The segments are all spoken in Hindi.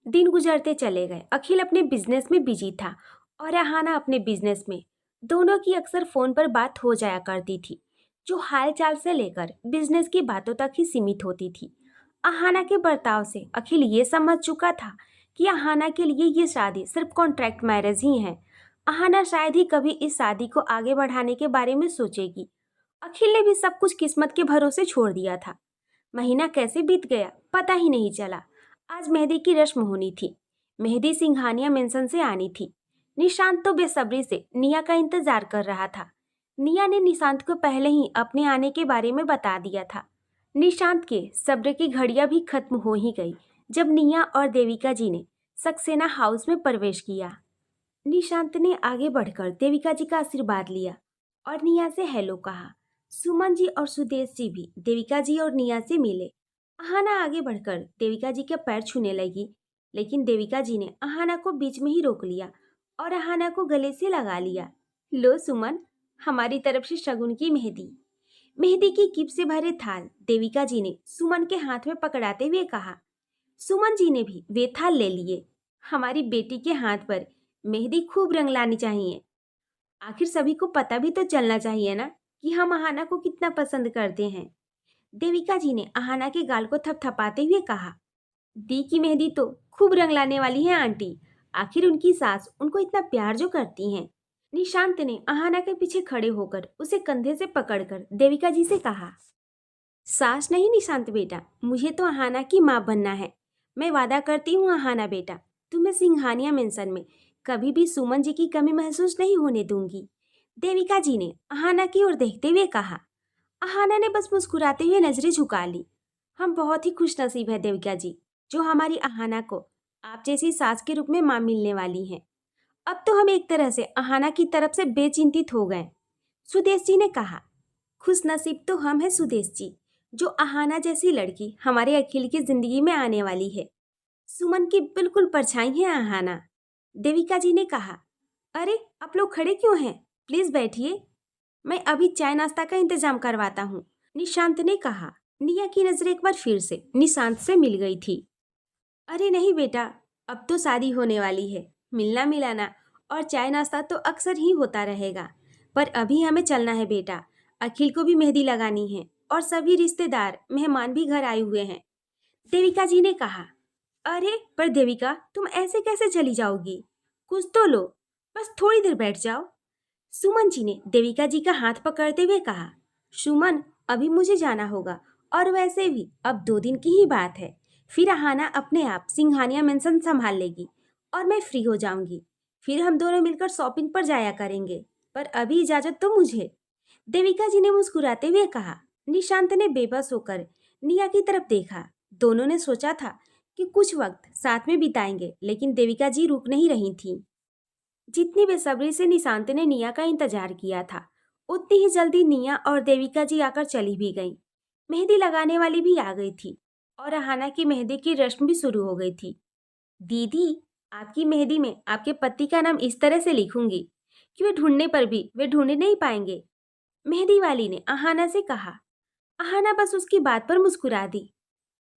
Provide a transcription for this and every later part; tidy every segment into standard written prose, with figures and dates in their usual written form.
दिन गुजरते चले गए। अखिल अपने बिजनेस में बिजी था और अहाना अपने बिजनेस में। दोनों की अक्सर फोन पर बात हो जाया करती थी, जो हाल चाल से लेकर बिजनेस की बातों तक ही सीमित होती थी। अहाना के बर्ताव से अखिल ये समझ चुका था कि अहाना के लिए ये शादी सिर्फ कॉन्ट्रैक्ट मैरिज ही है। अहाना शायद ही कभी इस शादी को आगे बढ़ाने के बारे में सोचेगी। अखिल ने भी सब कुछ किस्मत के भरोसे छोड़ दिया था। महीना कैसे बीत गया पता ही नहीं चला। आज मेहंदी की रस्म होनी थी। मेहंदी सिंघानिया मेंशन से आनी थी। निशांत तो बेसब्री से निया का इंतजार कर रहा था। निया ने निशांत को पहले ही अपने आने के बारे में बता दिया था। निशांत के सब्र की घड़ियां भी खत्म हो ही गई जब निया और देविका जी ने सक्सेना हाउस में प्रवेश किया। निशांत ने आगे बढ़कर देविका जी का आशीर्वाद लिया और निया से हेलो कहा। सुमन जी और सुदेश जी भी देविका जी और निया से मिले। अहाना आगे बढ़कर देविका जी के पैर छूने लगी, लेकिन देविका जी ने अहाना को बीच में ही रोक लिया और अहाना को गले से लगा लिया। लो सुमन, हमारी तरफ से शगुन की मेहंदी। मेहंदी की किप से भरे थाल देविका जी ने सुमन के हाथ में पकड़ाते हुए कहा। सुमन जी ने भी वे थाल ले लिए। हमारी बेटी के हाथ पर मेहंदी खूब रंग लानी चाहिए। आखिर सभी को पता भी तो चलना चाहिए ना कि हम अहाना को कितना पसंद करते हैं। देविका जी ने अहाना के गाल को थपथपाते हुए कहा। दी की मेहंदी तो खूब रंग लाने वाली है आंटी। आखिर उनकी सास उनको इतना प्यार जो करती हैं। निशांत ने अहाना के पीछे खड़े होकर उसे कंधे से पकड़कर देविका जी से कहा। सास नहीं निशांत बेटा, मुझे तो अहाना की माँ बनना है। मैं वादा करती हूँ अहाना बेटा, तुम्हें सिंघानिया मेंशन में कभी भी सुमन जी की कमी महसूस नहीं होने दूंगी। देविका जी ने अहाना की ओर देखते हुए कहा। अहाना ने बस मुस्कुराते हुए नजरें झुका ली। हम बहुत ही खुश नसीब है देविका जी, जो हमारी अहाना को आप जैसी सास के रूप में माँ मिलने वाली हैं। अब तो हम एक तरह से अहाना की तरफ से बेचिंतित हो गए। सुदेश जी ने कहा। खुश नसीब तो हम हैं सुदेश जी, जो अहाना जैसी लड़की हमारे अखिल की जिंदगी में आने वाली है। सुमन की बिल्कुल परछाई है अहाना। देविका जी ने कहा। अरे आप लोग खड़े क्यों हैं? प्लीज बैठिए, मैं अभी चाय नाश्ता का इंतजाम करवाता हूँ, निशांत ने कहा। निया की नजर एक बार फिर से निशांत से मिल गई थी। अरे नहीं बेटा, अब तो शादी होने वाली है। मिलना मिलाना और चाय नाश्ता तो अक्सर ही होता रहेगा, पर अभी हमें चलना है बेटा। अखिल को भी मेहंदी लगानी है और सभी रिश्तेदार मेहमान भी घर आए हुए हैं, देविका जी ने कहा। अरे पर देविका, तुम ऐसे कैसे चली जाओगी? कुछ तो लो, बस थोड़ी देर बैठ जाओ, सुमन जी ने देविका जी का हाथ पकड़ते हुए कहा। सुमन, अभी मुझे जाना होगा और वैसे भी अब 2 दिन की ही बात है। फिर अहाना अपने आप सिंघानिया मेंशन संभाल लेगी और मैं फ्री हो जाऊंगी। फिर हम दोनों मिलकर शॉपिंग पर जाया करेंगे, पर अभी इजाजत तो मुझे, देविका जी ने मुस्कुराते हुए कहा। निशांत ने बेबस होकर निया की तरफ देखा। दोनों ने सोचा था कि कुछ वक्त साथ में बिताएंगे, लेकिन देविका जी रुक नहीं रही थीं। जितनी बेसब्री से निशांत ने निया का इंतजार किया था, उतनी ही जल्दी निया और देविका जी आकर चली भी गईं। मेहंदी लगाने वाली भी आ गई थी और अहाना की मेहंदी की रस्म भी शुरू हो गई थी। दीदी, आपकी मेहंदी में आपके पति का नाम इस तरह से लिखूंगी कि वे ढूंढने पर भी वे ढूंढ नहीं पाएंगे, मेहंदी वाली ने अहाना से कहा। अहाना बस उसकी बात पर मुस्कुरा दी।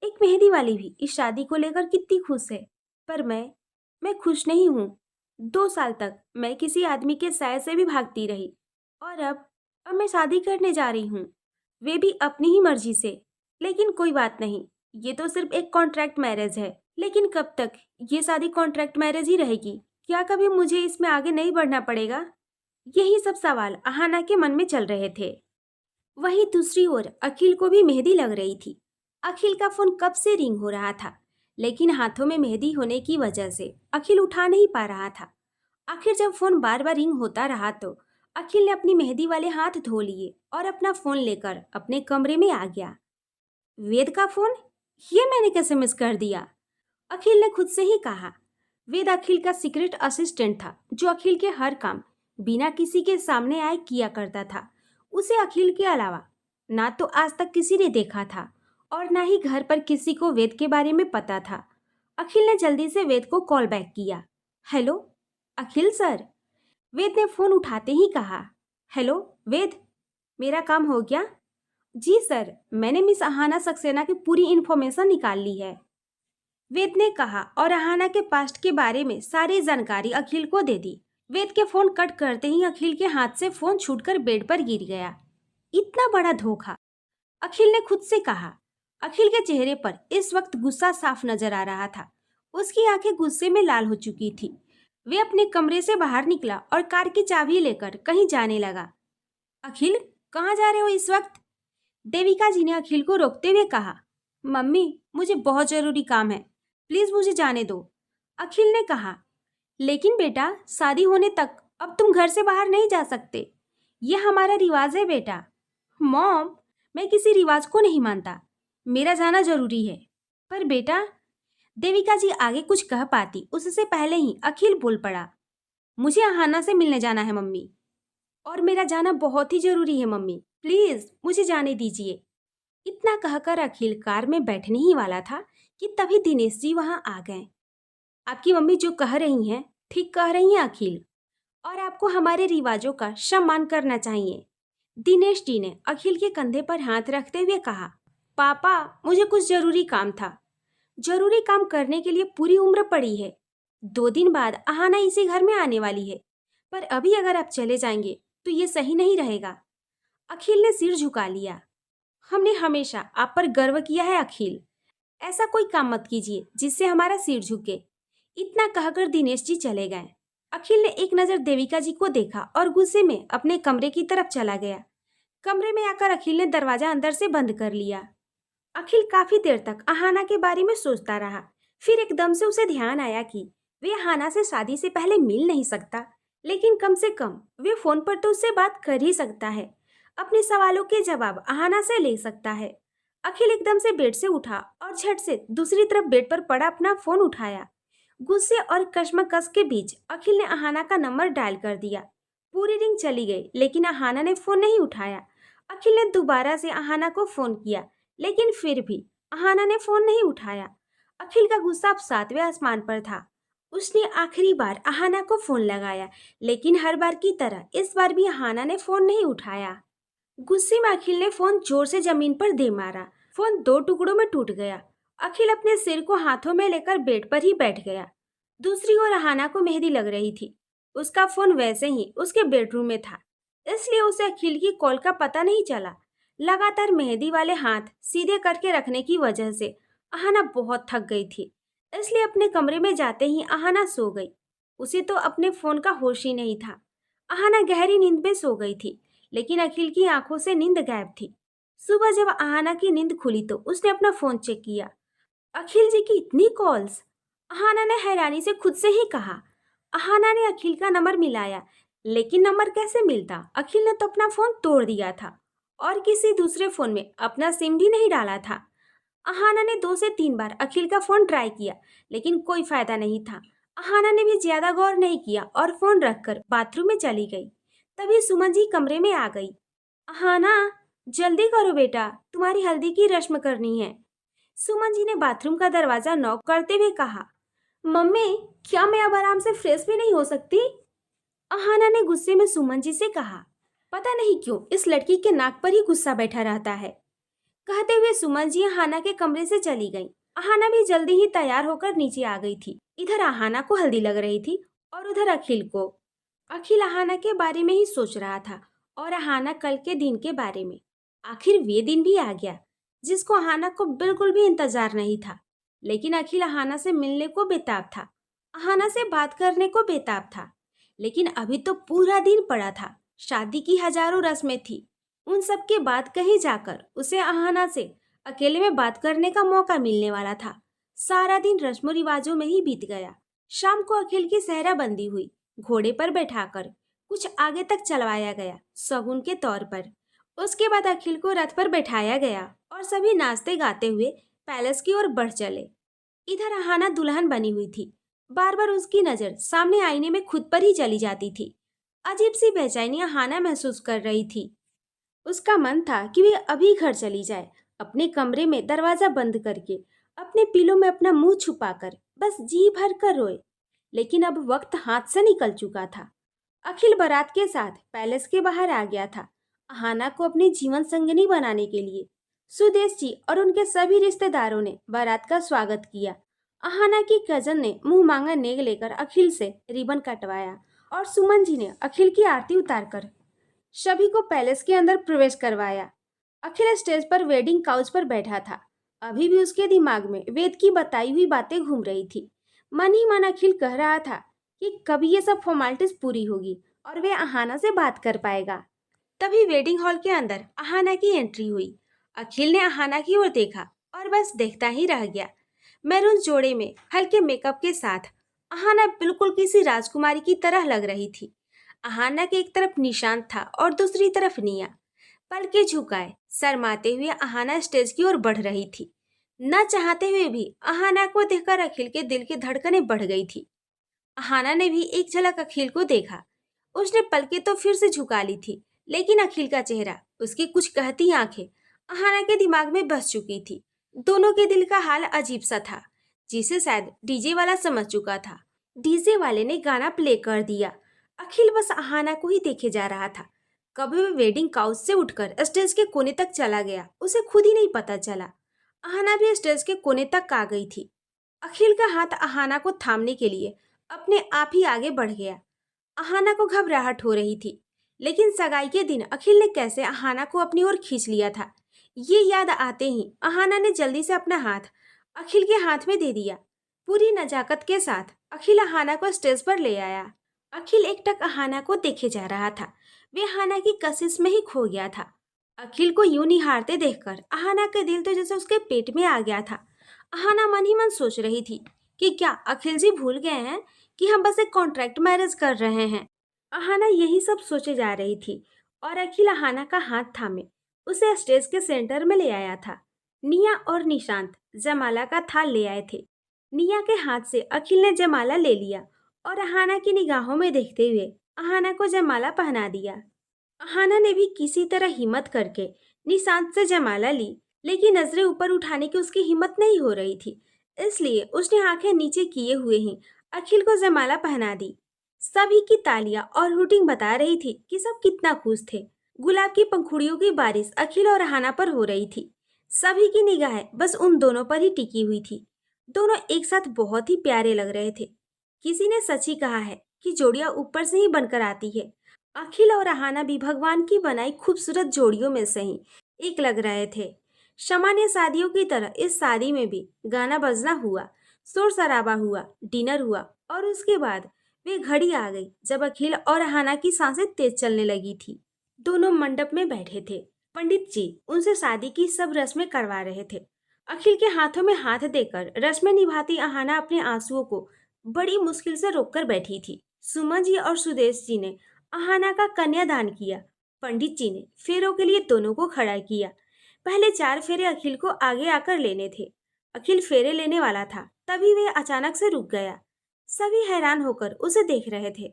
एक मेहंदी वाली भी इस शादी को लेकर कितनी खुश है, पर मैं खुश नहीं हूँ। 2 साल तक मैं किसी आदमी के साय से भी भागती रही और अब मैं शादी करने जा रही हूँ, वे भी अपनी ही मर्जी से। लेकिन कोई बात नहीं, ये तो सिर्फ एक कॉन्ट्रैक्ट मैरिज है। लेकिन कब तक ये शादी कॉन्ट्रैक्ट मैरिज ही रहेगी? क्या कभी मुझे इसमें आगे नहीं बढ़ना पड़ेगा? यही सब सवाल अहाना के मन में चल रहे थे। वहीं दूसरी ओर अखिल को भी मेहंदी लग रही थी। अखिल का फोन कब से रिंग हो रहा था, लेकिन हाथों में मेहंदी होने की वजह से अखिल उठा नहीं पा रहा था। आखिर जब फोन बार बार रिंग होता रहा तो अखिल ने अपनी मेहंदी वाले हाथ धो लिए और अपना फोन लेकर अपने कमरे में आ गया। वेद का फोन? ये मैंने कैसे मिस कर दिया? अखिल ने खुद से ही कहा। वेद अखिल का सीक्रेट असिस्टेंट था, जो अखिल के हर काम बिना किसी के सामने आए किया करता था। उसे अखिल के अलावा ना तो आज तक किसी ने देखा था और ना ही घर पर किसी को वेद के बारे में पता था। अखिल ने जल्दी से वेद को कॉल बैक किया। हेलो अखिल सर, वेद ने फोन उठाते ही कहा। हेलो वेद, मेरा काम हो गया? जी सर, मैंने मिस अहाना सक्सेना की पूरी इन्फॉर्मेशन निकाल ली है। वेद ने कहा और अहाना के पास्ट के बारे में सारी जानकारी अखिल को दे दी। वेद के फोन कट करते ही अखिल के हाथ से फोन छूटकर बेड पर गिर गया। इतना बड़ा धोखा, अखिल ने खुद से कहा। अखिल के चेहरे पर इस वक्त गुस्सा साफ नजर आ रहा था। उसकी आंखें गुस्से में लाल हो चुकी थी। वे अपने कमरे से बाहर निकला और कार की चाबी लेकर कहीं जाने लगा। अखिल, कहाँ जा रहे हो इस वक्त? देविका जी ने अखिल को रोकते हुए कहा। मम्मी, मुझे बहुत जरूरी काम है, प्लीज मुझे जाने दो, अखिल ने कहा। लेकिन बेटा, शादी होने तक अब तुम घर से बाहर नहीं जा सकते, यह हमारा रिवाज है बेटा। मॉम, मैं किसी रिवाज को नहीं मानता, मेरा जाना जरूरी है। पर बेटा, देविका जी आगे कुछ कह पाती उससे पहले ही अखिल बोल पड़ा। मुझे अहाना से मिलने जाना है मम्मी, और मेरा जाना बहुत ही जरूरी है मम्मी, प्लीज मुझे जाने दीजिए। इतना कहकर अखिल कार में बैठने ही वाला था कि तभी दिनेश जी वहां आ गए। आपकी मम्मी जो कह रही हैं ठीक कह रही हैं अखिल, और आपको हमारे रिवाजों का सम्मान करना चाहिए। दिनेश जी ने अखिल के कंधे पर हाथ रखते हुए कहा। पापा, मुझे कुछ जरूरी काम था। जरूरी काम करने के लिए पूरी उम्र पड़ी है। 2 दिन बाद अहाना इसी घर में आने वाली है, पर अभी अगर आप चले जाएंगे तो ये सही नहीं रहेगा। अखिल ने सिर झुका लिया। हमने हमेशा आप पर गर्व किया है अखिल, ऐसा कोई काम मत कीजिए जिससे हमारा सिर झुके। इतना कहकर दिनेश जी चले गए। अखिल ने एक नजर देविका जी को देखा और गुस्से में अपने कमरे की तरफ चला गया। कमरे में आकर अखिल ने दरवाजा अंदर से बंद कर लिया। अखिल काफी देर तक अहाना के बारे में सोचता रहा। फिर एकदम से उसे ध्यान आया कि वे अहाना से शादी से पहले मिल नहीं सकता, लेकिन कम से कम वे फोन पर तो उससे बात कर ही सकता है। अपने सवालों के जवाब अहाना से ले सकता है। अखिल एकदम से बेड से उठा और झट से दूसरी तरफ बेड पर पड़ा अपना फोन उठाया। गुस्से और कश्मकश के बीच अखिल ने अहाना का नंबर डायल कर दिया। पूरी रिंग चली गई, लेकिन अहाना ने फोन नहीं उठाया। अखिल ने दोबारा से अहाना को फोन किया, लेकिन फिर भी अहाना ने फोन नहीं उठाया। अखिल का गुस्सा अब 7वें आसमान पर था। उसने आखिरी बार अहाना को फोन लगाया, लेकिन हर बार की तरह इस बार भी अहाना ने फोन नहीं उठाया। गुस्से में अखिल ने फोन जोर से जमीन पर दे मारा। फोन 2 टुकड़ों में टूट गया। अखिल अपने सिर को हाथों में लेकर बेड पर ही बैठ गया। दूसरी ओर अहाना को मेहंदी लग रही थी। उसका फोन वैसे ही उसके बेडरूम में था, इसलिए उसे अखिल की कॉल का पता नहीं चला। लगातार मेहंदी वाले हाथ सीधे करके रखने की वजह से अहाना बहुत थक गई थी, इसलिए अपने कमरे में जाते ही अहाना सो गई। उसे तो अपने फोन का होश ही नहीं था। अहाना गहरी नींद में सो गई थी, लेकिन अखिल की आंखों से नींद गायब थी। सुबह जब अहाना की नींद खुली तो उसने अपना फोन चेक किया। अखिल जी की इतनी कॉल्स! अहाना ने हैरानी से खुद से ही कहा। अहाना ने अखिल का नंबर मिलाया, लेकिन नंबर कैसे मिलता? अखिल ने तो अपना फोन तोड़ दिया था और किसी दूसरे फोन में अपना सिम भी नहीं डाला था। अहाना ने 2 से 3 बार अखिल का फोन ट्राई किया, लेकिन कोई फायदा नहीं था। अहाना ने भी ज्यादा गौर नहीं किया और फोन रखकर बाथरूम में चली गई। तभी सुमन जी कमरे में आ गई। अहाना, जल्दी करो बेटा, तुम्हारी हल्दी की रस्म करनी है। सुमन जी ने बाथरूम का दरवाजा नॉक करते हुए कहा। मम्मी, क्या मैं अब आराम से फ्रेश भी नहीं हो सकती? अहाना ने गुस्से में सुमन जी से कहा। पता नहीं क्यों इस लड़की के नाक पर ही गुस्सा बैठा रहता है। कहते हुए सुमन जी अहाना के कमरे से चली गईं। अहाना भी जल्दी ही तैयार होकर नीचे आ गई थी। इधर अहाना को हल्दी लग रही थी और उधर अखिल को। अखिल अहाना के बारे में ही सोच रहा था और अहाना कल के दिन के बारे में। आखिर वे दिन भी आ गया जिसको अहाना को बिल्कुल भी इंतजार नहीं था। लेकिन अखिल अहाना से मिलने को बेताब था, अहाना से बात करने को बेताब था। लेकिन अभी तो पूरा दिन पड़ा था। शादी की हजारों रस्में थी। उन सब के बाद कहीं जाकर उसे अहाना से अकेले में बात करने का मौका मिलने वाला था। सारा दिन रस्मों रिवाजों में ही बीत गया। शाम को अखिल की सेहरा बंदी हुई। घोड़े पर बैठाकर कुछ आगे तक चलवाया गया शगुन के तौर पर। उसके बाद अखिल को रथ पर बैठाया गया और सभी नाचते गाते हुए पैलेस की ओर बढ़ चले। इधर अहाना दुल्हन बनी हुई थी। बार बार उसकी नजर सामने आईने में खुद पर ही चली जाती थी। अजीब सी बेचैनी अहाना महसूस कर रही थी। उसका मन था कि वे अभी घर चली जाए, अपने कमरे में दरवाजा बंद करके, अपने पीलों में अपना मुंह छुपाकर बस जी भर कर रोए। लेकिन अब वक्त हाथ से निकल चुका था। अखिल बारात के साथ पैलेस के बाहर आ गया था, अहाना को अपनी जीवन संगिनी बनाने के लिए। सुदेश जी और उनके सभी रिश्तेदारों ने बारात का स्वागत किया। अहाना की कजन ने मुंह मांगा नेग लेकर अखिल से रिबन कटवाया और सुमन जी ने अखिल की आरती उतारकर सभी को पैलेस के अंदर प्रवेश करवाया। अखिल स्टेज पर वेडिंग काउच पर बैठा था। अभी भी उसके दिमाग में वेद की बताई हुई बातें घूम रही थी। मन ही मन अखिल कह रहा था कि कभी ये सब फॉर्मेलिटीज पूरी होगी और वे अहाना से बात कर पाएगा। तभी वेडिंग हॉल के अंदर अहाना की एंट्री हुई। अखिल ने अहाना की ओर देखा और बस देखता ही रह गया। मैरून जोड़े में हल्के मेकअप के साथ अहाना बिल्कुल किसी राजकुमारी की तरह लग रही थी। अहाना के एक तरफ निशांत था और दूसरी तरफ निया। पलके झुकाए शर्माते हुए अहाना स्टेज की ओर बढ़ रही थी। न चाहते हुए भी अहाना को देखकर अखिल के दिल की धड़कनें बढ़ गई थी। अहाना ने भी एक झलक अखिल को देखा। उसने पलके तो फिर से झुका ली थी, लेकिन अखिल का चेहरा, उसकी कुछ कहती आंखें अहाना के दिमाग में बस चुकी थी। दोनों के दिल का हाल अजीब सा था, जिसे शायद डीजे वाला समझ चुका था। डीजे वाले ने गाना प्ले कर दिया। अखिल बस अहाना को ही देखे जा रहा था। कब वह वेडिंग काउच से उठकर स्टेज के कोने तक चला गया, उसे खुद ही नहीं पता चला। अहाना भी स्टेज के कोने तक आ गई थी। अखिल का हाथ अहाना को थामने के लिए अपने आप ही आगे बढ़ गया। अहाना को घबराहट हो रही थी, लेकिन सगाई के दिन अखिल ने कैसे अहाना को अपनी ओर खींच लिया था, ये याद आते ही अहाना ने जल्दी से अपना हाथ अखिल के हाथ में दे दिया। पूरी नजाकत के साथ अखिल अहाना को स्टेज पर ले आया। अखिल एकटक अहाना को देखे जा रहा था। वे अहाना की कशिश में ही खो गया था। अखिल को यूं निहारते देखकर अहाना का दिल तो जैसे उसके पेट में आ गया था। अहाना मन ही मन सोच रही थी कि क्या अखिल जी भूल गए हैं कि हम बस एक कॉन्ट्रैक्ट मैरिज कर रहे हैं। अहाना यही सब सोचे जा रही थी और अखिल अहाना का हाथ थामे उसे स्टेज के सेंटर में ले आया था। निया और निशांत जयमाला का थाल ले आए थे। निया के हाथ से अखिल ने जयमाला ले लिया और अहाना की निगाहों में देखते हुए अहाना को जयमाला पहना दिया। अहाना ने भी किसी तरह हिम्मत करके निशांत से जयमाला ली, लेकिन नजरें ऊपर उठाने की उसकी हिम्मत नहीं हो रही थी। इसलिए उसने आंखें नीचे किए हुए ही अखिल को जयमाला पहना दी। सभी की तालियां और हुटिंग बता रही थी कि सब कितना खुश थे। गुलाब की पंखुड़ियों की बारिश अखिल और अहाना पर हो रही थी। सभी की निगाहें बस उन दोनों पर ही टिकी हुई थी। दोनों एक साथ बहुत ही प्यारे लग रहे थे। किसी ने सच ही कहा है कि जोड़ियां ऊपर से ही बनकर आती है। अखिल और अहाना भी भगवान की बनाई खूबसूरत जोड़ियों में से ही एक लग रहे थे। सामान्य शादियों की तरह इस शादी में भी गाना बजना हुआ, शोर शराबा हुआ, डिनर हुआ और उसके बाद वे घड़ी आ गई जब अखिल और अहाना की सांसें तेज चलने लगी थी। दोनों मंडप में बैठे थे। पंडित जी उनसे शादी की सब रस्में करवा रहे थे। अखिल के हाथों में हाथ देकर रस्में निभाती अहाना अपने आंसुओं को बड़ी मुश्किल से रोककर बैठी थी। सुमन जी और सुदेश जी ने अहाना का कन्यादान किया। पंडित जी ने फेरों के लिए दोनों को खड़ा किया। पहले 4 फेरे अखिल को आगे आकर लेने थे। अखिल फेरे लेने वाला था, तभी वह अचानक से रुक गया। सभी हैरान होकर उसे देख रहे थे।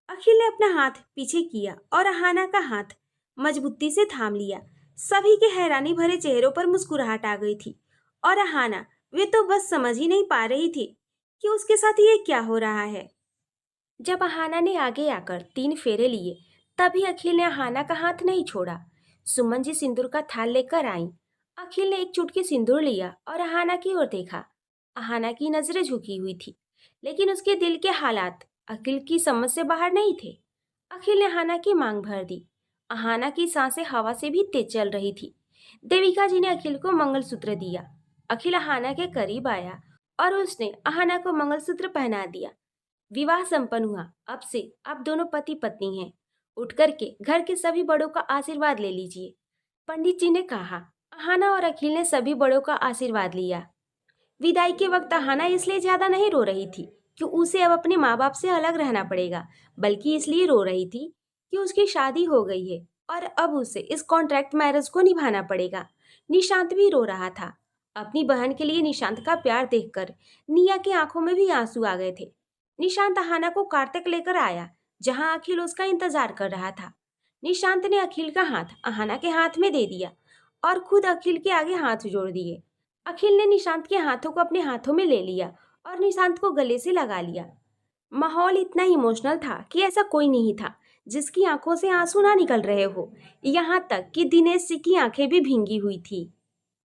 अखिल ने अपना हाथ पीछे किया और अहाना का हाथ मजबूती से थाम लिया। सभी के हैरानी भरे चेहरों पर मुस्कुराहट आ गई थी और अहाना, वे तो बस समझ ही नहीं पा रही थी कि उसके साथ ये क्या हो रहा है। जब अहाना ने आगे आकर 3 फेरे लिए, तभी अखिल ने अहाना का हाथ नहीं छोड़ा। सुमन जी सिंदूर का थाल लेकर आई। अखिल ने एक चुटकी सिंदूर लिया और अहाना की ओर देखा। अहाना की नजरें झुकी हुई थी, लेकिन उसके दिल के हालात अखिल की समझ से बाहर नहीं थे। अखिल ने अहाना की मांग भर दी। अहाना की सांसें हवा से भी तेज चल रही थी। देविका जी ने अखिल को मंगलसूत्र दिया। अखिल अहाना के करीब आया और उसने अहाना को मंगलसूत्र पहना दिया। विवाह संपन्न हुआ। अब से आप दोनों पति पत्नी हैं। उठ करके घर के सभी बड़ों का आशीर्वाद ले लीजिए, पंडित जी ने कहा। अहाना और अखिल ने सभी बड़ों का आशीर्वाद लिया। विदाई के वक्त अहाना इसलिए ज्यादा नहीं रो रही थी कि उसे अब अपने माँ बाप से अलग रहना पड़ेगा, बल्कि इसलिए रो रही थी कि उसकी शादी हो गई है और अब उसे इस कॉन्ट्रैक्ट मैरिज को निभाना पड़ेगा। निशांत भी रो रहा था। अपनी बहन के लिए निशांत का प्यार देखकर निया की आंखों में भी आंसू आ गए थे। निशांत अहाना को कार तक लेकर आया, जहां अखिल उसका इंतजार कर रहा था। निशांत ने अखिल का हाथ अहाना के हाथ में दे दिया और खुद अखिल के आगे हाथ जोड़ दिए। अखिल ने निशांत के हाथों को अपने हाथों में ले लिया और निशांत को गले से लगा लिया। माहौल इतना इमोशनल था कि ऐसा कोई नहीं था जिसकी आंखों से आंसू ना निकल रहे हो। यहाँ तक कि दिनेश जी की आंखें भी भींगी हुई थी।